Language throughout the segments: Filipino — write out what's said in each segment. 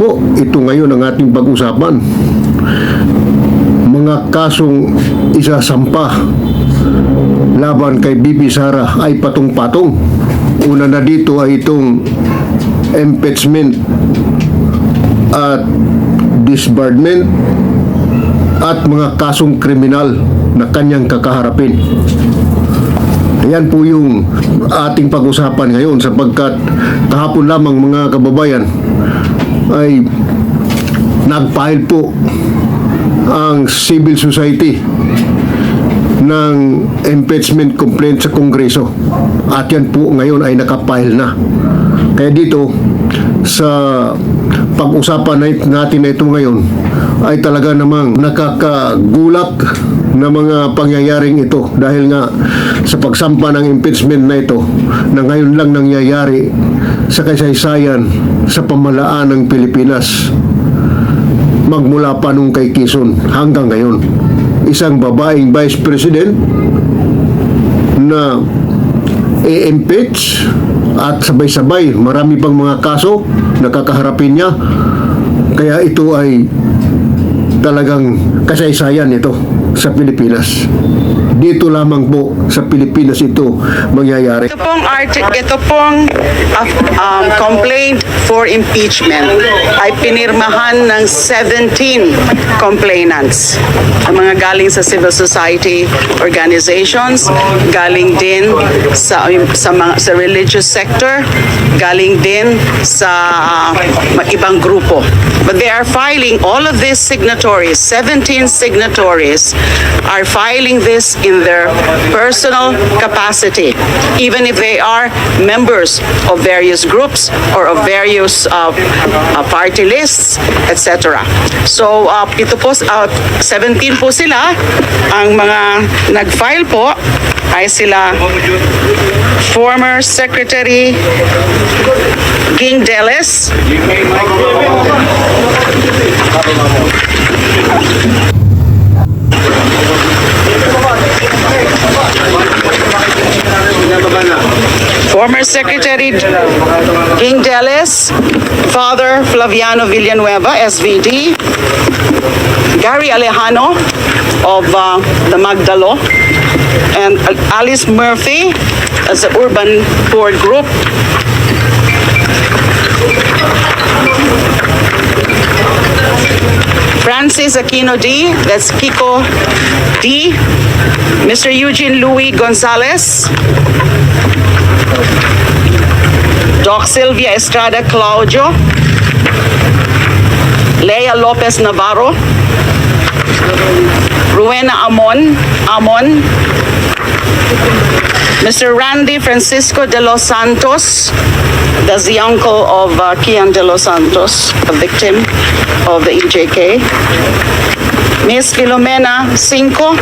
po, ito ngayon ang ating pag-usapan. Mga kasong isasampa laban kay BP Sara ay patong-patong. Una na dito ay itong impeachment at disbarment at mga kasong kriminal na kanyang kakaharapin. Yan po yung ating pag-usapan ngayon, sapagkat kahapon lamang mga kababayan ay nag-file po ang civil society ng impeachment complaint sa Kongreso, at yan po ngayon ay nakapile na. Kaya dito sa pag-usapan natin na ito ngayon ay talaga namang nakakagulat na mga pangyayaring ito, dahil nga sa pagsampa ng impeachment na ito na ngayon lang nangyayari sa kasaysayan sa pamahalaan ng Pilipinas, magmula pa nung kay Quezon hanggang ngayon. Isang babaeng vice president na i-impeach at sabay-sabay marami pang mga kaso na kakaharapin niya. Kaya ito ay talagang kasaysayan ito sa Pilipinas. Dito lamang po sa Pilipinas ito mangyayari. Ito pong complaint for impeachment ay pinirmahan ng 17 complainants. Ang mga galing sa civil society organizations, galing din sa religious sector, galing din sa ibang grupo. But they are filing all of these signatories, 17 signatories are filing this in their personal capacity, even if they are members of various groups or of various party lists, etc. So, ito po, 17 po sila. Ang mga nag-file po ay sila former Secretary Ging Deles, former Secretary Ging Deles, Father Flaviano Villanueva, SVD, Gary Alejano of the Magdalo, and Alice Murphy as the Urban Poor Group, Francis Aquino D, that's Kiko D, Mr. Eugene Louis Gonzalez, Doc Sylvia Estrada Claudio, Lea Lopez Navarro, Rowena Amon, Mr. Randy Francisco de los Santos, that's the uncle of Kian de los Santos, a victim of the EJK, Miss Filomena Cinco,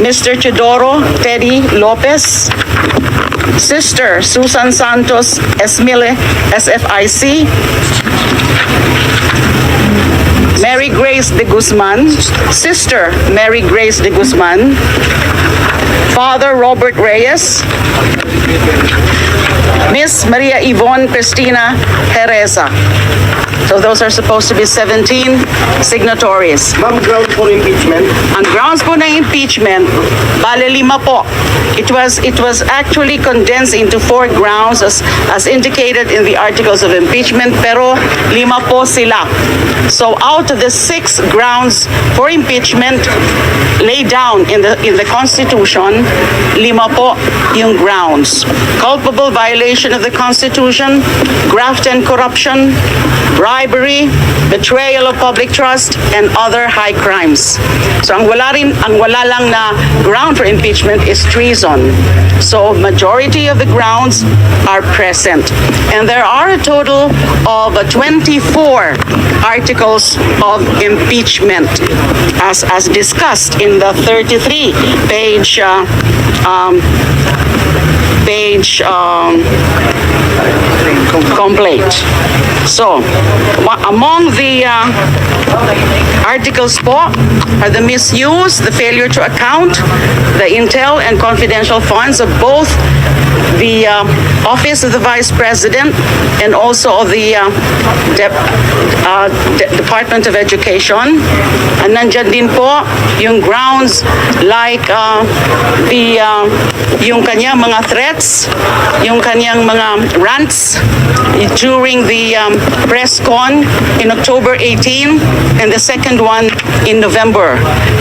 Mr. Teodoro Teddy Lopez, Sister Susan Santos Esmile, SFIC, Mary Grace de Guzman, Sister Mary Grace de Guzman, Father Robert Reyes, Miss Maria Yvonne Cristina Jereza. So those are supposed to be 17 signatories. Ma'am, grounds for impeachment? Ang grounds po ng impeachment, bale 5 po. It was actually condensed into 4 grounds as indicated in the articles of impeachment, pero 5 po sila. So out of the 6 grounds for impeachment laid down in the Constitution, 5 po yung grounds. Culpable violation of the Constitution, graft and corruption, bribery, betrayal of public trust, and other high crimes. So ang wala lang na ground for impeachment is treason. So majority of the grounds are present. And there are a total of 24 articles of impeachment as discussed in the 33 page complaint. So, among the articles po are the misuse, the failure to account, the intel and confidential funds of both the Office of the Vice President and also of the Department of Education. And nandyan din po yung grounds like yung kanyang mga threats, yung kanyang mga rants during the press con in October 18 and the second one in November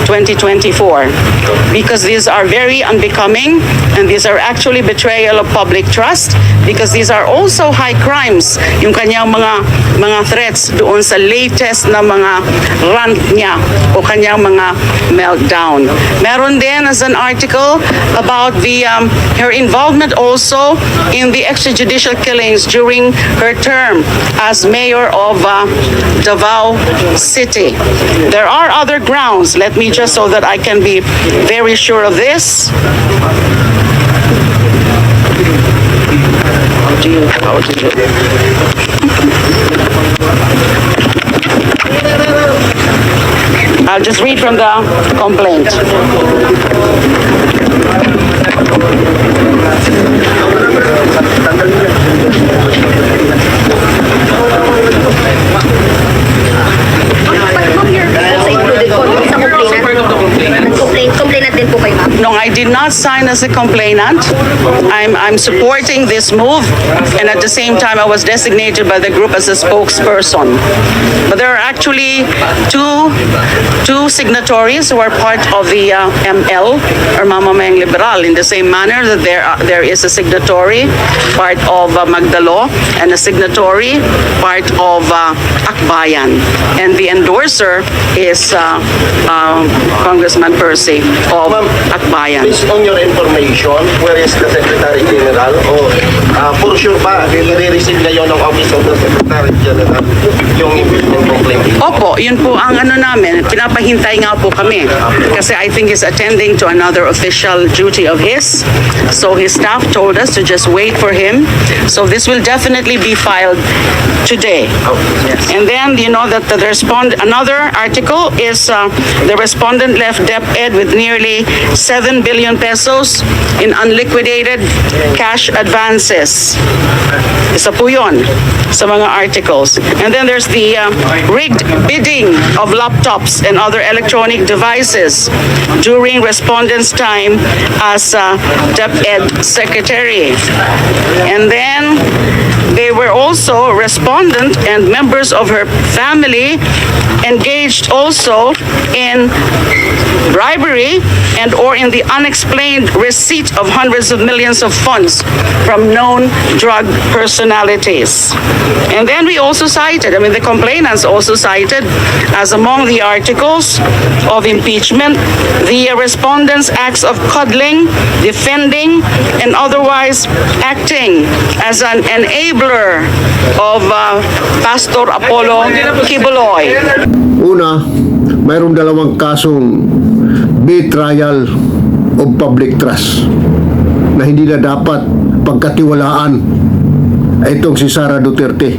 2024. Because these are very unbecoming and these are actually betrayal of public trust because these are also high crimes, yung kanyang mga threats doon sa latest na mga rant niya o kanyang mga meltdown. Meron din as an article about her involvement also in the extrajudicial killings during her term as mayor of Davao City. There are other grounds, let me just so that I can be very sure of this. How do you I'll just read from the complaint. Complainant din po kayo, ma'am. No, I did not sign as a complainant. I'm supporting this move, and at the same time, I was designated by the group as a spokesperson. But there are actually two signatories who are part of the ML or Mamamayang Liberal. In the same manner that there is a signatory part of Magdalo and a signatory part of Akbayan, and the endorser is Congressman Percy of Akbayan. Based on your information, where is the Secretary General? O for sure ba, i-receive ngayon ng Office of the Secretary General yung impeachment complaint? Opo, yun po ang ano namin, pinapahintay nga po kami. Kasi I think he's attending to another official duty of his. So his staff told us to just wait for him. So this will definitely be filed today. And then, you know, that another article is the respondent left DepEd with nearly 7 billion pesos in unliquidated cash advances. Isa po yun sa mga articles. And then there's the rigged bidding of laptops and other electronic devices during respondents' time as DepEd secretary. And then they were also respondent and members of her family engaged also in bribery and or in the unexplained receipt of hundreds of millions of funds from known drug personalities. And then we also cited, the complainants also cited as among the articles of impeachment, the respondents' acts of coddling, defending, and otherwise acting as an enabler of Pastor Apollo Kibuloy. Una, mayroong dalawang kasong betrayal of public trust na hindi na dapat pagkatiwalaan itong si Sara Duterte.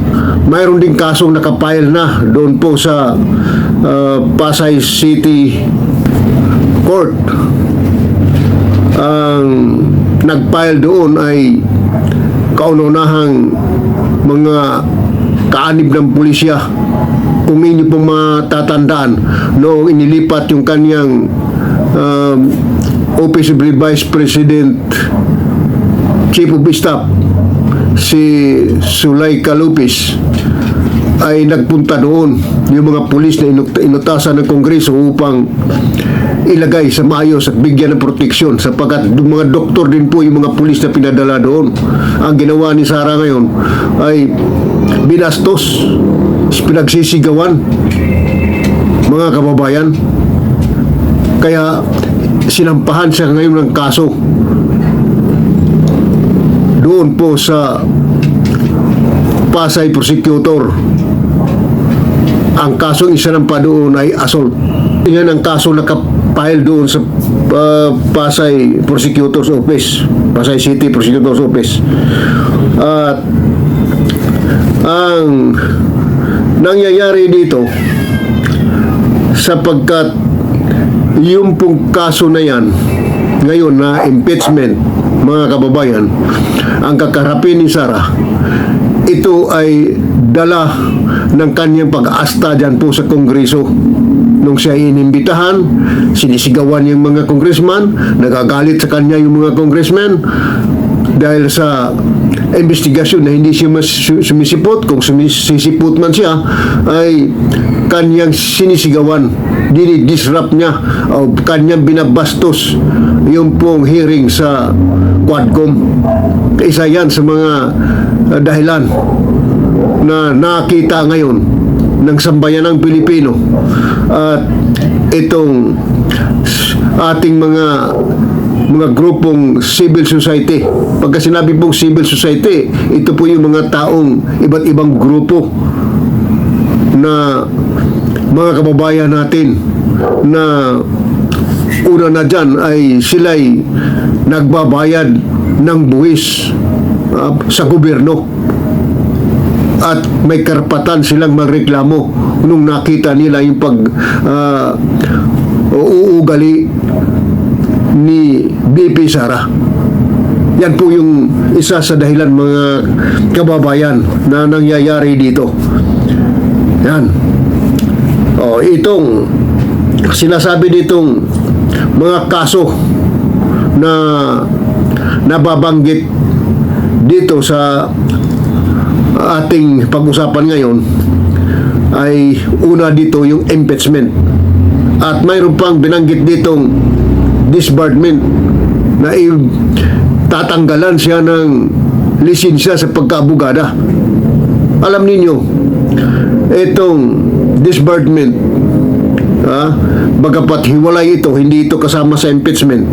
Mayroon din kasong nakapile na doon po sa Pasay City Court. Ang nagpile doon ay kaunahang mga kaanib ng pulisya. Kung inyo pong matatandaan, noong inilipat yung kanyang Office of the Vice President, Chief of Staff, si Sulaika Lopez, ay nagpunta doon yung mga pulis na inutasan ng Kongreso upang ilagay sa maayos at bigyan ng proteksyon sapagkat yung mga doktor din po yung mga pulis na pinadala doon. Ang ginawa ni Sara ngayon ay binastos, pinagsisigawan, mga kababayan. Kaya sinampahan siya ngayon ng kaso doon po sa Pasay Prosecutor. Ang kasong isinampa doon ay assault. Yan ang kaso nakapile doon sa Pasay Prosecutor's Office, Pasay City Prosecutor's Office. At ang nangyayari dito sapagkat yung pong kaso na yan ngayon na impeachment, mga kababayan, ang kakarapin ni Sara, ito ay dala ng kanyang pag-aasta dyan po sa Kongreso. Nung siya inimbitahan, sinisigawan yung mga congressman, nagagalit sa kanya yung mga congressman dahil sa investigasyon na hindi siya sumisipot. Kung sumisipot man siya, ay kanyang sinisigawan, dinidisrupt niya o kanyang binabastos yung pong hearing sa Quadcom. Isa yan sa mga dahilan na nakita ngayon ng sambayanang Pilipino at itong ating mga grupong civil society. Pagka sinabi pong civil society, ito po yung mga taong iba't ibang grupo na mga kababayan natin na una na dyan ay sila'y nagbabayad ng buwis sa gobyerno at may karapatan silang magreklamo nung nakita nila yung uugali ni BP Sara. Yan po yung isa sa dahilan, mga kababayan, na nangyayari dito. Yan. Itong sinasabi ditong mga kaso na nababanggit dito sa ating pag-usapan ngayon ay una dito yung impeachment at mayroon pang binanggit ditong disbarment na tatanggalan siya ng lisensya sa pagkaabogada. Alam ninyo, itong disbarment, bagapat hiwalay ito, hindi ito kasama sa impeachment,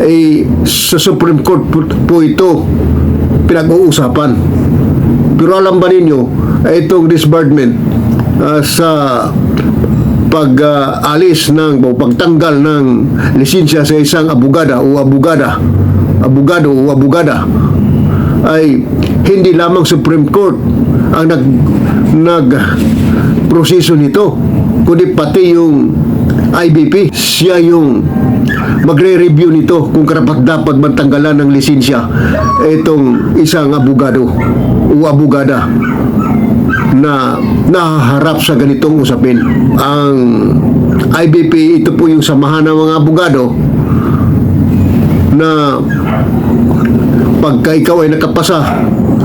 ay sa Supreme Court po ito pinag-uusapan. Pero alam ba ninyo, itong disbarment sa pag-alis ng pagtanggal ng lisensya sa isang abogado o abogada ay hindi lamang Supreme Court ang nag-proseso nito, kundi pati yung IBP. Siya yung magre-review nito kung karapat-dapat matanggalan ng lisensya itong isang abogado o abogada na nahaharap sa ganitong usapin. Ang IBP, ito po yung samahan ng mga abogado na pagka ikaw ay nakapasa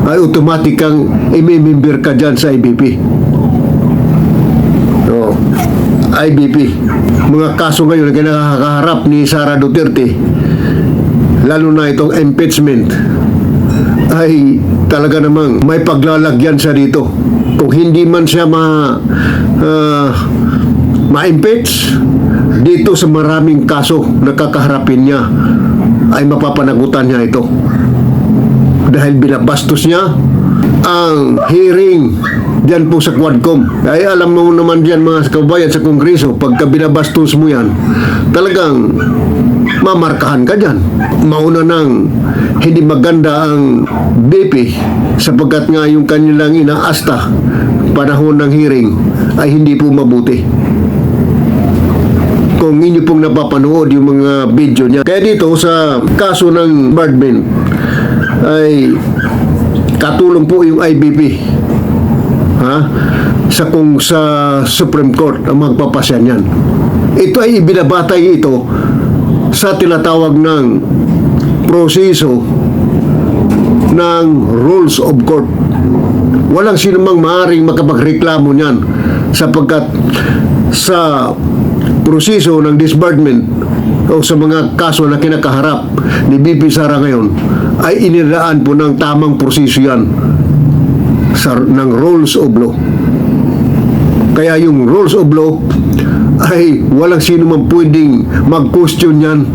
ay automatic kang imimimber ka dyan sa IBP. IBP. Mga kaso ngayon na kinakaharap ni Sara Duterte, lalo na itong impeachment, ay talaga namang may paglalagyan siya dito. Kung hindi man siya ma-impeach dito sa maraming kaso na kakaharapin niya, ay mapapanagutan niya ito dahil binabastos niya ang hearing diyan po sa Quadcom. Ay alam mo naman diyan, mga kababayan, sa Kongreso, pagka binabastos mo yan, talagang mamarkahan ka diyan. Mauna nang hindi maganda ang BP sapagkat nga yung kanilang inaasta panahon ng hearing ay hindi po mabuti. Kung inyo pong napapanood yung mga video niya. Kaya dito sa kaso ng Bardman ay katulong po yung IBP sa Supreme Court ang magpapasya niyan. Ito ay ibinabatay ito sa tinatawag ng proseso ng rules of court. Walang sinumang maaaring makapagreklamo niyan sapagkat sa proseso ng disbarment o sa mga kaso na kinakaharap ni BP Sara ngayon ay iniraan po ng tamang proseso yan ng rules of law. Kaya yung rules of law ay walang sino man pwedeng mag-question yan,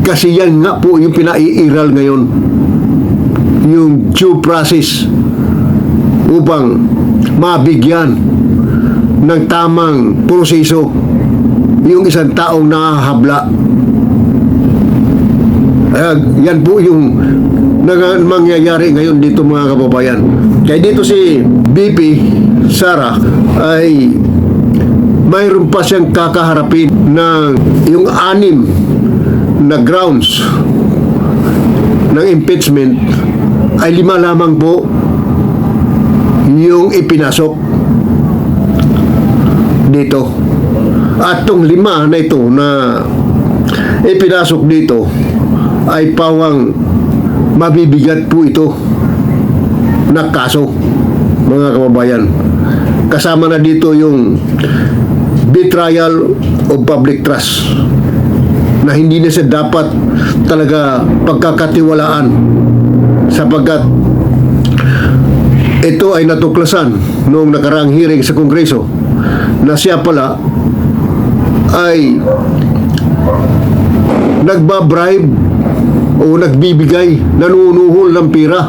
kasi yan nga po yung pinaiiral ngayon, yung due process upang mabigyan ng tamang proseso yung isang taong nahahabla. Yan po yung na mangyayari ngayon dito mga kababayan. Kaya dito si BP Sara ay mayroon pa siyang kakaharapin na yung 6 na grounds ng impeachment ay 5 lamang po yung ipinasok dito. At tong 5 na ito na ipinasok dito ay pawang mabibigat po ito na kaso mga kababayan. Kasama na dito yung betrayal of public trust na hindi na siya dapat talaga pagkakatiwalaan sapagkat ito ay natuklasan noong nakaraang hearing sa Kongreso na siya pala ay nagbabribe o nagbibigay, nanunuhol ng pera.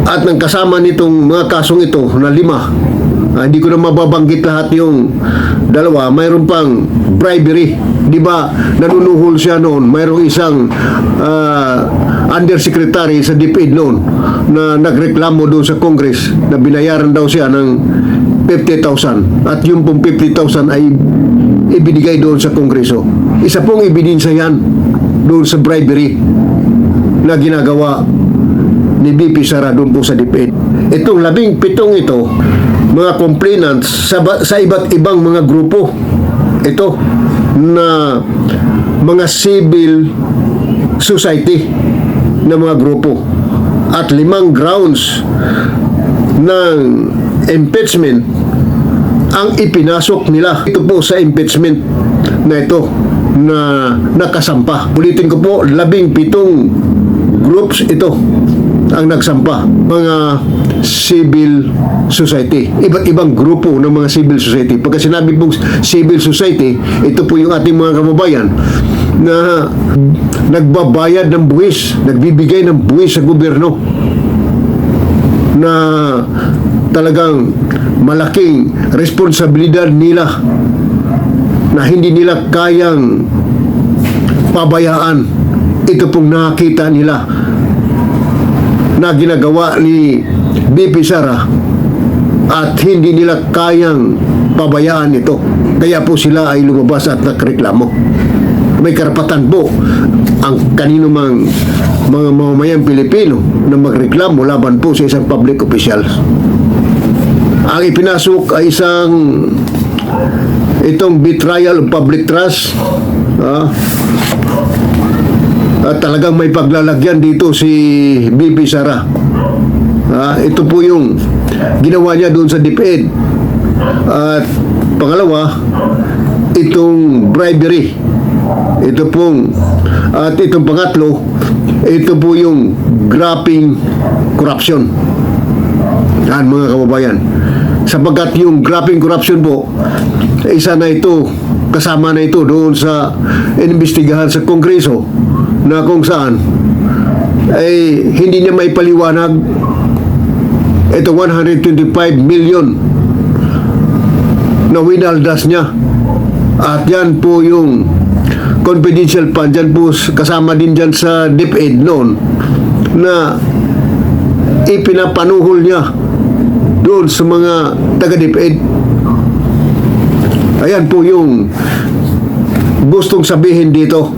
At ng kasama nitong mga kasong ito na 5, hindi ko na mababanggit lahat yung 2, mayroon pang bribery. Di ba, nanunuhol siya noon, mayroong isang undersecretary sa DepEd noon na nagreklamo doon sa Congress na binayaran daw siya ng 50,000 at yung pong 50,000 ay ibinigay doon sa Kongreso. Isa pong ebidensya yan doon sa bribery na ginagawa ni BP Sara doon po sa DepEd. Itong 17 ito, mga complainants sa iba't ibang mga grupo. Ito na mga civil society na mga grupo. At 5 grounds ng impeachment ang ipinasok nila. Ito po sa impeachment na ito na nakasampa. Ulitin ko po, 17 groups ito ang nagsampa. Mga civil society. Iba't ibang grupo ng mga civil society. Pagka sinabi pong civil society, ito po yung ating mga kababayan na nagbabayad ng buwis, nagbibigay ng buwis sa gobyerno na talagang malaking responsibilidad nila na hindi nila kayang pabayaan. Ito pong nakita nila na ginagawa ni BP Sara at hindi nila kayang pabayaan ito. Kaya po sila ay lumabas at nagreklamo. May karapatan po ang kanino mang mga mamamayang Pilipino na magreklamo laban po sa isang public official. Ang ipinasok ay itong betrayal of public trust. At talagang may paglalagyan dito si BP Sara. Ito po yung ginawa niya doon sa DepEd. At pangalawa, itong bribery. Ito pong at itong pangatlo, ito po yung grapping corruption. Yan mga kababayan. Sapagkat yung grapping corruption po, isa na ito, kasama na ito doon sa inimbestigahan sa Kongreso na kung saan ay hindi niya may paliwanag ito 125 million na winaldas niya. At yan po yung confidential fund, dyan po kasama din dyan sa DepEd noon na ipinapanuhol niya doon sa mga taga-DepEd. Ayan po yung gustong sabihin dito.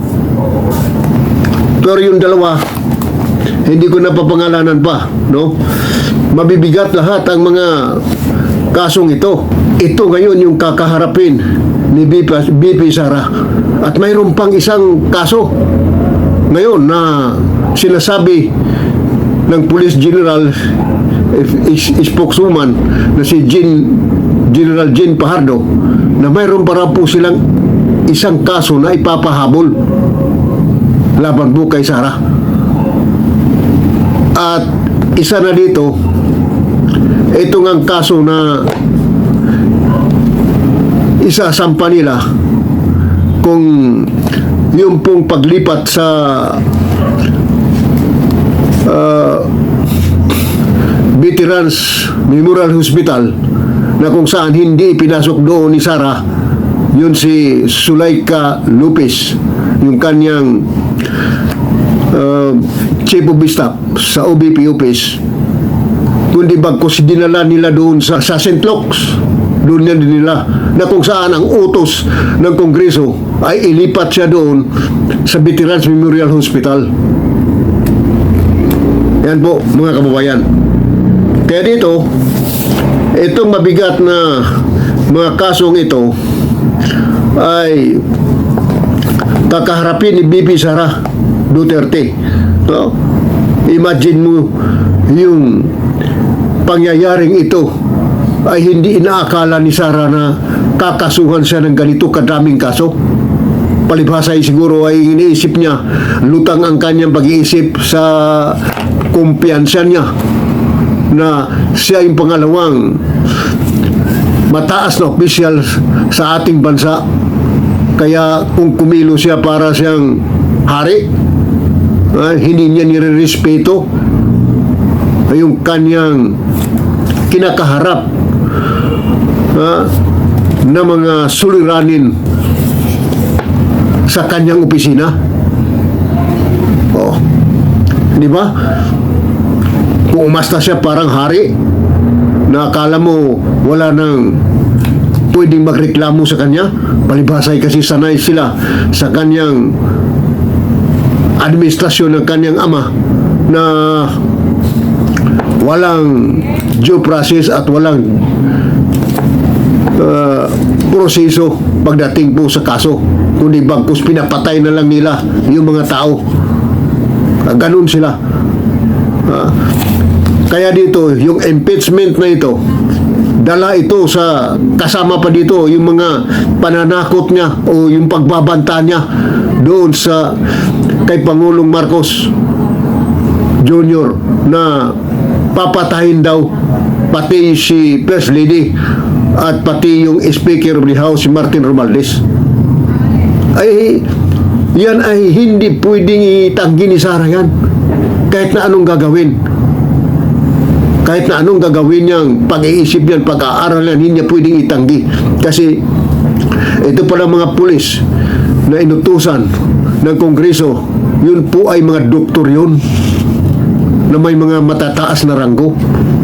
Pero yung 2, hindi ko napapangalanan pa, no? Mabibigat lahat ang mga kasong ito. Ito ngayon yung kakaharapin ni BP Sara. At mayroon pang isang kaso ngayon na sinasabi ng Police General spokeswoman na si General Jean Fajardo na mayroon para po silang isang kaso na ipapahabol laban po kay Sara. At isa na dito, ito ngang kaso na isasampa nila kung yung pong paglipat sa Veterans Memorial Hospital na kung saan hindi pinasok doon ni Sara, yun si Sulaika Lopez, yung kanyang Chief of Staff sa OBP office, kundi bagkus dinala nila doon sa St. Luke's. Doon yan din nila na kung saan ang utos ng Kongreso ay ilipat siya doon sa Veterans Memorial Hospital. Yan po mga kababayan. Kaya dito, itong mabigat na mga kasong ito ay kakaharapin ni BP Sara Duterte. No? Imagine mo yung pangyayaring ito ay hindi inaakala ni Sara na kakasuhan siya ng ganito kadaming kaso. Palibhasa ay siguro ay iniisip niya lutang ang kanyang pag-iisip sa kumpiyansa niya na siya yung pangalawang mataas na opisyal sa ating bansa. Kaya kung kumilo siya para siyang hari, hindi niya nire-respeto yung kanyang kinakaharap na mga suliranin sa kanyang opisina. Oh, di ba? Kung umasta siya parang hari, na akala mo wala nang pwedeng magreklamo sa kanya, palibhasa ay kasi sanay sila sa kanyang administrasyon ng kanyang ama na walang due process at walang proseso pagdating po sa kaso, kundi bagkus pinapatay na lang nila yung mga tao. Ganun sila. Kaya dito yung impeachment na ito, dala ito sa kasama pa dito yung mga pananakot niya o yung pagbabanta niya doon sa kay Pangulong Marcos Jr. na papatahin daw pati si First Lady at pati yung Speaker of the House si Martin Romualdez. Ay yan ay hindi pwedeng itanggi ni Sara yan kahit na anong gagawin. Kahit na anong gagawin niyang pag-iisip yan, pag-aaral yan, hindi niya pwedeng itanggi. Kasi ito pala mga pulis na inutusan ng Kongreso, yun po ay mga doktor yun na may mga matataas na ranggo.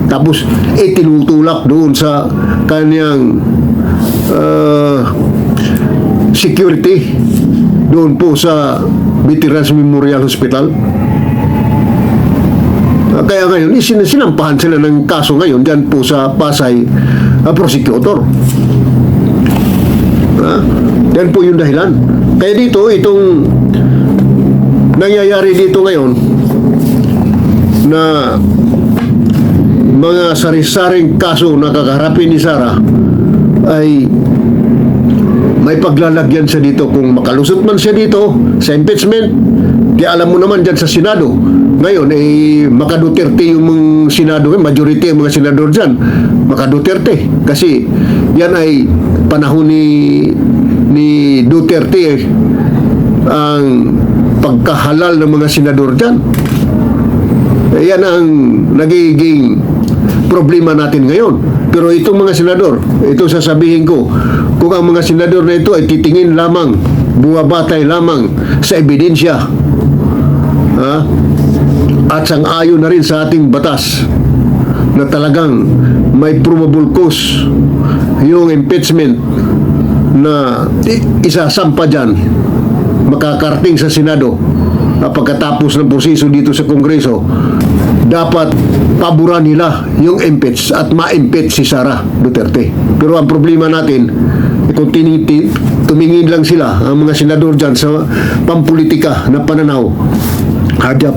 Tapos tinutulak doon sa kanyang security doon po sa Veterans Memorial Hospital. Kaya ngayon, sinampahan sila ng kaso ngayon dyan po sa Pasay prosecutor. Yan po yung dahilan. Kaya dito, itong nangyayari dito ngayon na mga sari-saring kaso na kakaharapin ni Sara ay may paglalagyan siya dito. Kung makalusot man siya dito sa impeachment, kaya alam mo naman dyan sa Senado ngayon maka-Duterte yung mga Senado, majority yung mga senador dyan maka-Duterte, kasi yan ay panahon ni Duterte ang pagkahalal ng mga senador dyan. Yan ang nagiging problema natin ngayon. Pero itong mga senador, ito sasabihin ko, kung ang mga senador na ito ay titingin lamang, buwabatay lamang sa ebidensya, at sang-ayon na rin sa ating batas na talagang may probable cause yung impeachment na isasampa dyan, makakarating sa Senado pagkatapos ng proseso dito sa Kongreso, dapat paboran nila yung impeach at ma-impeach si Sara Duterte. Pero ang problema natin, kung tumingin lang sila, ang mga senador dyan sa pampolitika na pananaw,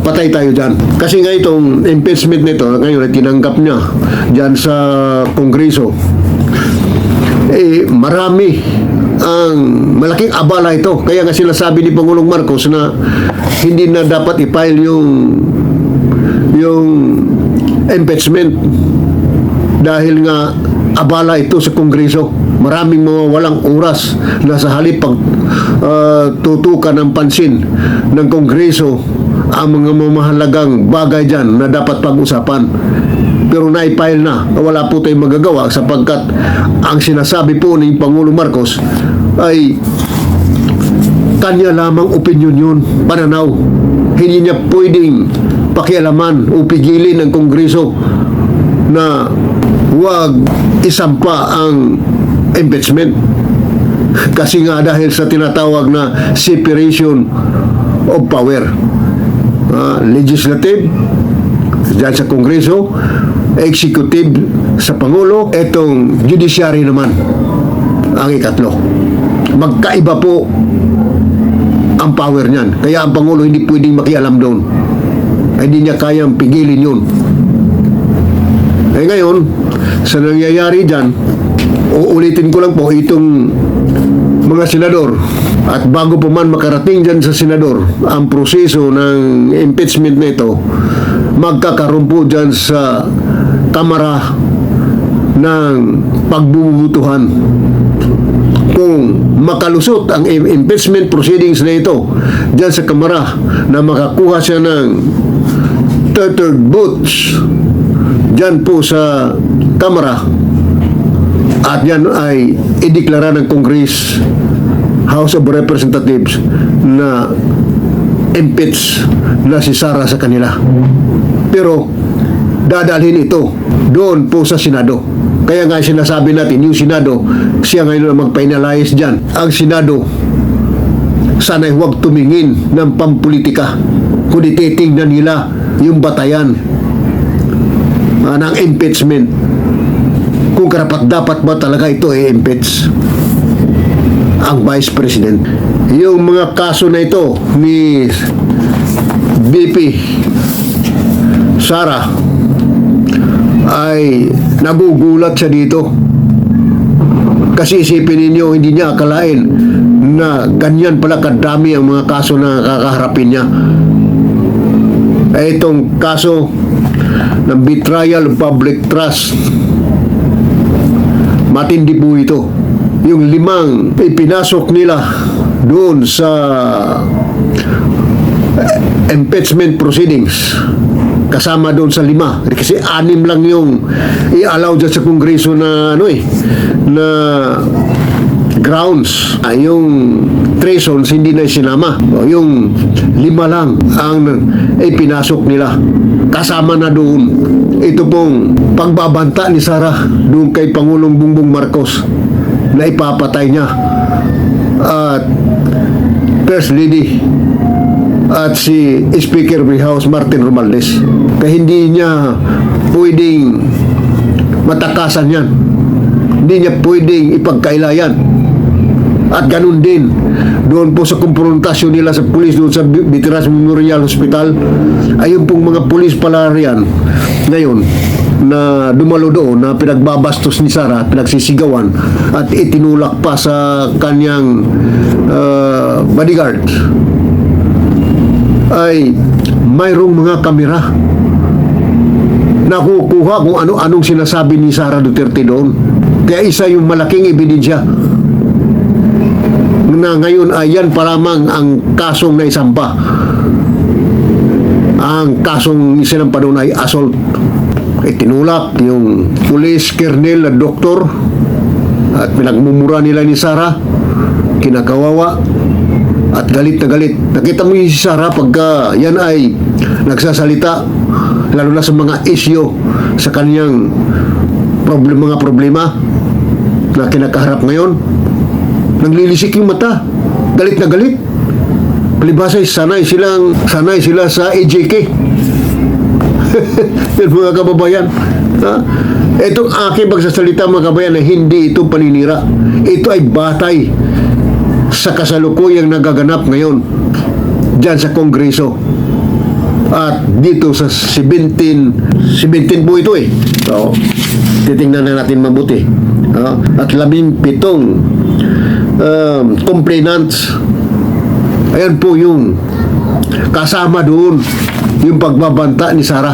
patay tayo dyan. Kasi nga itong impeachment nito, ngayon ay tinanggap niya dyan sa Kongreso, marami ang malaking abala ito. Kaya nga sila sabi ni Pangulong Marcos na hindi na dapat i-file yung impeachment dahil nga abala ito sa Kongreso. Maraming mga walang oras na sa halip pag tutukan ng pansin ng Kongreso ang mga mamahalagang bagay dyan na dapat pag-usapan. Pero na-file na, wala po tayong magagawa sapagkat ang sinasabi po ni Pangulong Marcos ay kanya lamang opinion yun, pananaw. Hindi niya pwedeng pakialaman o pigilin ng Kongreso na huwag isampa ang impeachment. Kasi nga dahil sa tinatawag na separation of power. Legislative, dyan sa Kongreso, executive sa Pangulo, etong judiciary naman ang ikatlo. Magkaiba po ang power niyan. Kaya ang Pangulo hindi pwedeng makialam doon. Hindi niya kayang pigilin yun. Ngayon, sa nangyayari dyan, uulitin ko lang po itong mga senador. At bago po man makarating dyan sa senador, ang proseso ng impeachment na ito, magkakaroon po dyan sa Kamara ng pagbubutuhan. Kung makalusot ang impeachment proceedings na ito dyan sa Kamara na makakuha siya ng third votes dyan po sa Kamara at yan ay ideklara ng Congress, House of Representatives na impeach na si Sara sa kanila. Pero dadalhin ito doon po sa Senado. Kaya nga sinasabi natin, yung Senado, siya ngayon ang mag-finalize dyan. Ang Senado, sana'y huwag tumingin ng pampolitika, kundi titingnan nila yung batayan ng impeachment. Kung karapat-dapat ba talaga ito i-impeach ang Vice President. Yung mga kaso na ito ni VP Sara ay nagugulat siya dito. Kasi isipin ninyo, hindi niya akalain na ganyan pala kadami ang mga kaso na kakaharapin niya. Itong kaso ng betrayal of public trust, matindi po ito. Yung 5 ipinasok nila doon sa impeachment proceedings, kasama doon sa 5 kasi 6 lang yung i-allow dyan sa Kongreso na na grounds. Yung treasons hindi na sinama. Yung 5 lang ang ipinasok nila, kasama na doon ito pong pagbabanta ni Sara doon kay Pangulong Bongbong Marcos na ipapatay niya at First Lady at si Speaker of the House Martin Romualdez. Kaya hindi niya pwedeng matakasan yan, hindi niya pwedeng ipagkailayan. At ganun din doon po sa kumprontasyon nila sa pulis doon sa Veterans Memorial Hospital, ayun pong mga pulis pala riyan ngayon na dumalo doon na pinagbabastos ni Sara, pinagsisigawan at itinulak pa sa kanyang bodyguard, ay mayroong mga kamera nakukuha kung ano-anong sinasabi ni Sara Duterte doon. Kaya isa yung malaking ebidensya na ngayon ay yan pa lamang ang kasong naisampa. Ang kasong isinampa doon ay assault. Tinulak yung police colonel na doktor at pinagmumura nila ni Sara, kinakawawa at galit na galit. Nakita mo yung si Sara pagka yan ay nagsasalita, lalo na sa mga isyo sa kanyang mga problema na kinakaharap ngayon, naglilisik yung mata, galit na galit. Palibasay sanay sila sa EJK. Yan mga kababayan, itong aking pagsasalita mga kababayan na hindi ito paninira, ito ay batay sa kasalukuyang nagaganap ngayon dyan sa Kongreso at dito sa 17 po ito so titingnan na natin mabuti, at 17 complainants. Ayan po yung kasama doon yung pagbabanta ni Sara.